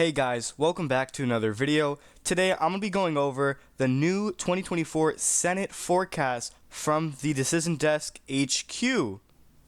Hey guys, welcome back to another video. Today I'm going to be going over the new 2024 Senate forecast from the Decision Desk HQ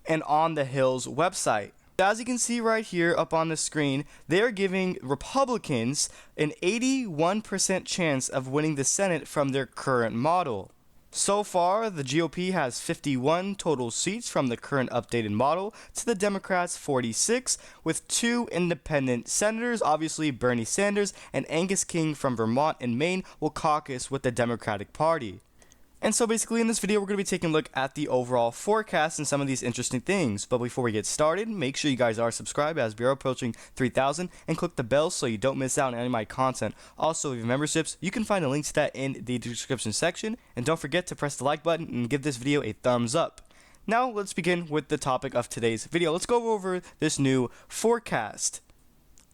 and On the Hill's website. As you can see right here up on the screen, they are giving Republicans an 81% chance of winning the Senate from their current model. So far, the GOP has 51 total seats from the current updated model to the Democrats' 46, with 2 independent senators. Obviously, Bernie Sanders and Angus King from Vermont and Maine will caucus with the Democratic Party. And so basically in this video, we're going to be taking a look at the overall forecast and some of these interesting things. But before we get started, make sure you guys are subscribed as we are approaching 3,000 and click the bell so you don't miss out on any of my content. Also, if you have memberships, you can find a link to that in the description section. And don't forget to press the like button and give this video a thumbs up. Now, let's begin with the topic of today's video. Let's go over this new forecast.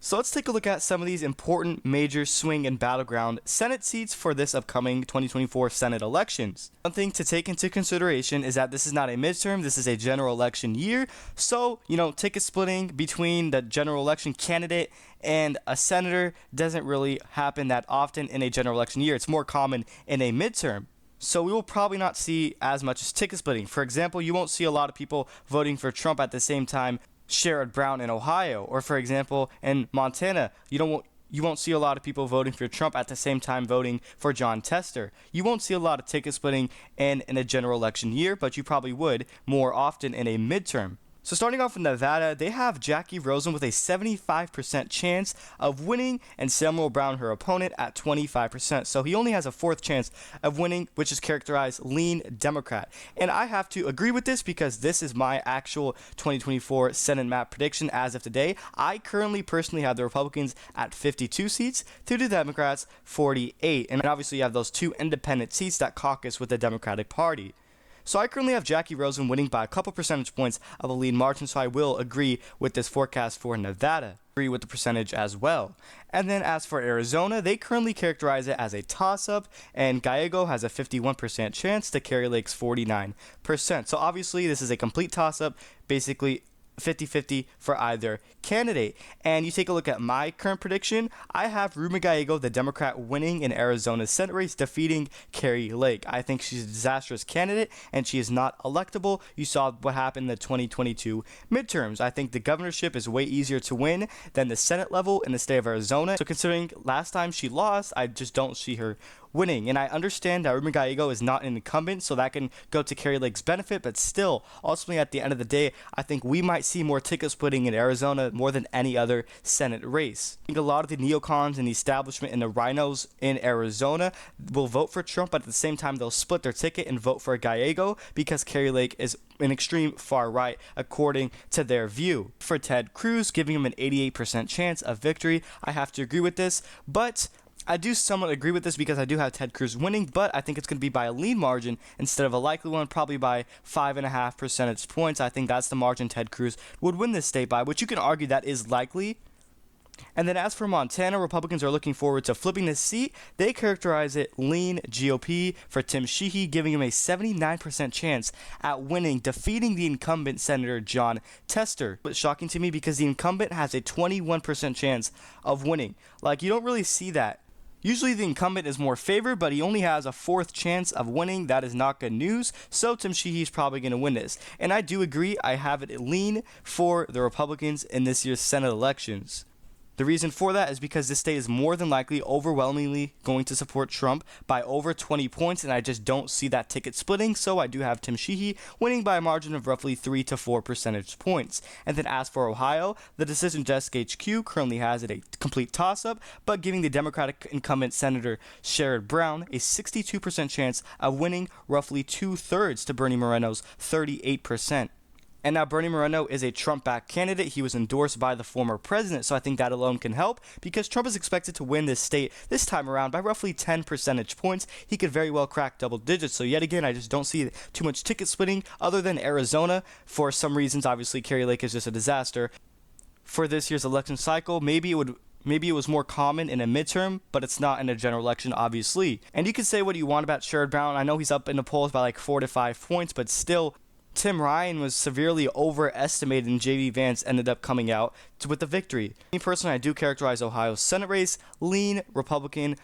So let's take a look at some of these important major swing and battleground Senate seats for this upcoming 2024 Senate elections. One thing to take into consideration is that this is not a midterm, this is a general election year. So, ticket splitting between the general election candidate and a senator doesn't really happen that often in a general election year. It's more common in a midterm. So we will probably not see as much as ticket splitting. For example, you won't see a lot of people voting for Trump at the same time Sherrod Brown in Ohio, or for example in Montana, you won't see a lot of people voting for Trump at the same time voting for Jon Tester. You won't see a lot of ticket splitting in a general election year, but you probably would more often in a midterm. So starting off in Nevada, they have Jackie Rosen with a 75% chance of winning and Samuel Brown, her opponent, at 25%. So he only has a fourth chance of winning, which is characterized lean Democrat. And I have to agree with this because this is my actual 2024 Senate map prediction as of today. I currently personally have the Republicans at 52 seats to the Democrats 48. And obviously you have those 2 independent seats that caucus with the Democratic Party. So I currently have Jackie Rosen winning by a couple percentage points of a lead margin, so I will agree with this forecast for Nevada. Agree with the percentage as well. And then as for Arizona, they currently characterize it as a toss-up, and Gallego has a 51% chance to Kari Lake's 49%. So obviously this is a complete toss-up, basically 50-50 for either candidate. And you take a look at my current prediction, I have Ruben Gallego, the Democrat, winning in Arizona's Senate race, defeating Kari Lake. I think she's a disastrous candidate and she is not electable. You saw what happened in the 2022 midterms. I think the governorship is way easier to win than the Senate level in the state of Arizona. So considering last time she lost, I just don't see her winning. And I understand that Ruben Gallego is not an incumbent, so that can go to Kari Lake's benefit, but still, ultimately at the end of the day, I think we might see more ticket splitting in Arizona more than any other Senate race. I think a lot of the neocons and the establishment and the rhinos in Arizona will vote for Trump, but at the same time they'll split their ticket and vote for Gallego because Kari Lake is an extreme far right according to their view. For Ted Cruz, giving him an 88% chance of victory, I have to agree with this, but I do somewhat agree with this because I do have Ted Cruz winning, but I think it's going to be by a lean margin instead of a likely one, probably by 5.5 percentage points. I think that's the margin Ted Cruz would win this state by, which you can argue that is likely. And then as for Montana, Republicans are looking forward to flipping this seat. They characterize it lean GOP for Tim Sheehy, giving him a 79% chance at winning, defeating the incumbent Senator Jon Tester. It's shocking to me because the incumbent has a 21% chance of winning. You don't really see that. Usually the incumbent is more favored, but he only has a fourth chance of winning. That is not good news. So Tim Sheehy is probably going to win this. And I do agree, I have it lean for the Republicans in this year's Senate elections. The reason for that is because this state is more than likely overwhelmingly going to support Trump by over 20 points, and I just don't see that ticket splitting, so I do have Tim Sheehy winning by a margin of roughly 3 to 4 percentage points. And then as for Ohio, the Decision Desk HQ currently has it a complete toss-up, but giving the Democratic incumbent Senator Sherrod Brown a 62% chance of winning, roughly 2/3 to Bernie Moreno's 38%. And now Bernie Moreno is a Trump-backed candidate. He was endorsed by the former president, so I think that alone can help because Trump is expected to win this state this time around by roughly 10 percentage points. He could very well crack double digits. So yet again, I just don't see too much ticket splitting other than Arizona. For some reasons, obviously, Kari Lake is just a disaster. For this year's election cycle, maybe it was more common in a midterm, but it's not in a general election, obviously. And you can say what you want about Sherrod Brown. I know he's up in the polls by like 4 to 5 points, but still, Tim Ryan was severely overestimated and JD Vance ended up coming out with the victory. Me personally, I do characterize Ohio's Senate race lean Republican.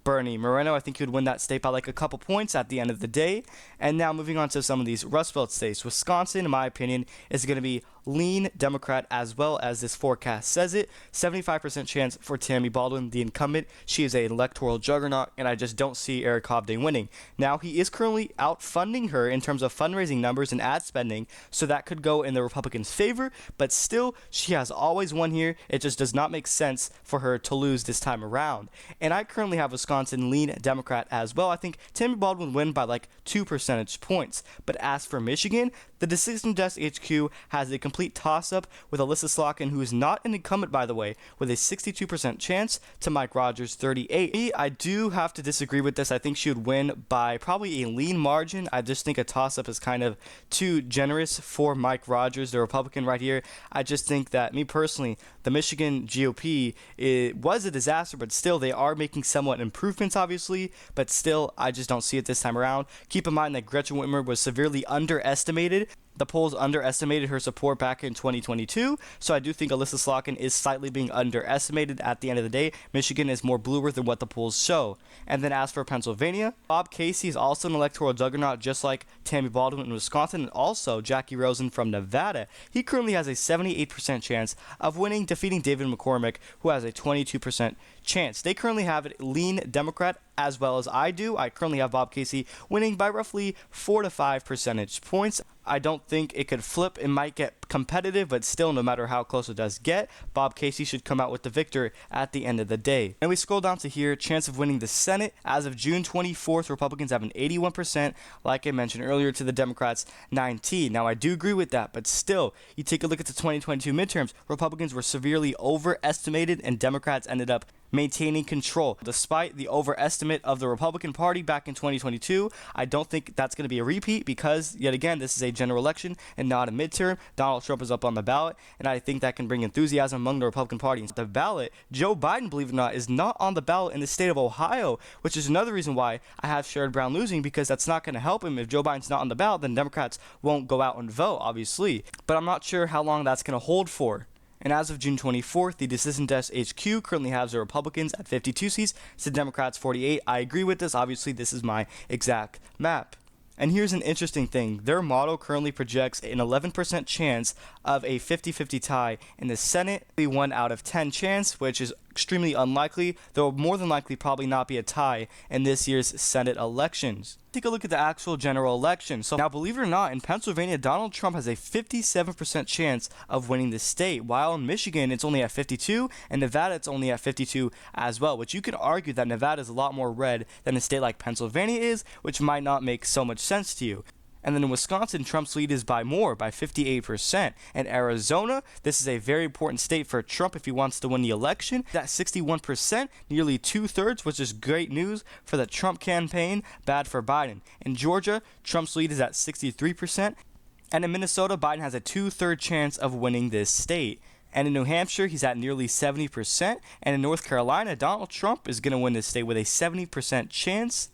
Bernie Moreno, I think he would win that state by like a couple points at the end of the day. And now moving on to some of these Rust Belt states. Wisconsin, in my opinion, is going to be lean Democrat, as well as this forecast says it. 75% chance for Tammy Baldwin, the incumbent. She is an electoral juggernaut, and I just don't see Eric Hobday winning. Now, he is currently outfunding her in terms of fundraising numbers and ad spending, so that could go in the Republicans' favor, but still, she has always won here. It just does not make sense for her to lose this time around. And I currently have Wisconsin lean Democrat as well. I think Tammy Baldwin win by like 2 percentage points. But as for Michigan, the Decision Desk HQ has a complete toss-up with Alyssa Slotkin, who is not an incumbent, by the way, with a 62% chance to Mike Rogers' 38%. I do have to disagree with this. I think she would win by probably a lean margin. I just think a toss-up is kind of too generous for Mike Rogers, the Republican right here. I just think that, me personally, the Michigan GOP, it was a disaster, but still, they are making somewhat improvements, obviously, but still, I just don't see it this time around. Keep in mind that Gretchen Whitmer was severely underestimated. The polls underestimated her support back in 2022, so I do think Alyssa Slotkin is slightly being underestimated at the end of the day. Michigan is more bluer than what the polls show. And then as for Pennsylvania, Bob Casey is also an electoral juggernaut, just like Tammy Baldwin in Wisconsin, and also Jackie Rosen from Nevada. He currently has a 78% chance of winning, defeating David McCormick, who has a 22% chance. They currently have it lean Democrat, as well as I do. I currently have Bob Casey winning by roughly 4 to 5 percentage points. I don't think it could flip. It might get competitive, but still, no matter how close it does get, Bob Casey should come out with the victor at the end of the day. And we scroll down to here, chance of winning the Senate. As of June 24th, Republicans have an 81%, like I mentioned earlier, to the Democrats' 19%. Now, I do agree with that, but still, you take a look at the 2022 midterms, Republicans were severely overestimated, and Democrats ended up maintaining control. Despite the overestimate of the Republican Party back in 2022, I don't think that's going to be a repeat because, yet again, this is a general election and not a midterm. Donald Trump is up on the ballot, and I think that can bring enthusiasm among the Republican Party. The ballot, Joe Biden, believe it or not, is not on the ballot in the state of Ohio, which is another reason why I have Sherrod Brown losing, because that's not going to help him. If Joe Biden's not on the ballot, then Democrats won't go out and vote, obviously. But I'm not sure how long that's going to hold for. And as of June 24th, the Decision Desk HQ currently has the Republicans at 52 seats, the Democrats 48. I agree with this. Obviously, this is my exact map. And here's an interesting thing. Their model currently projects an 11% chance of a 50-50 tie in the Senate, a 1 out of 10 chance, which is extremely unlikely. There will more than likely probably not be a tie in this year's Senate elections. Take a look at the actual general election. So now, believe it or not, in Pennsylvania, Donald Trump has a 57% chance of winning the state, while in Michigan, it's only at 52, and Nevada, it's only at 52 as well, which you could argue that Nevada is a lot more red than a state like Pennsylvania is, which might not make so much sense to you. And then in Wisconsin, Trump's lead is by more, by 58%. And Arizona, this is a very important state for Trump if he wants to win the election. That's 61%, nearly 2/3, which is great news for the Trump campaign, bad for Biden. In Georgia, Trump's lead is at 63%. And in Minnesota, Biden has a 2/3 chance of winning this state. And in New Hampshire, he's at nearly 70%. And in North Carolina, Donald Trump is going to win this state with a 70% chance.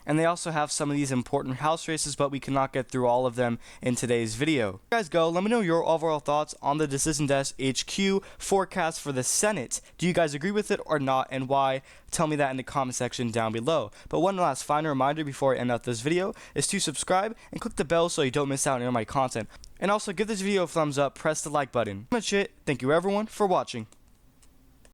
And they also have some of these important house races, but we cannot get through all of them in today's video. You guys go, let me know your overall thoughts on the Decision Desk HQ forecast for the Senate. Do you guys agree with it or not, and why? Tell me that in the comment section down below. But one last final reminder before I end out this video is to subscribe and click the bell so you don't miss out on any of my content. And also give this video a thumbs up, press the like button. That's much it. Thank you everyone for watching.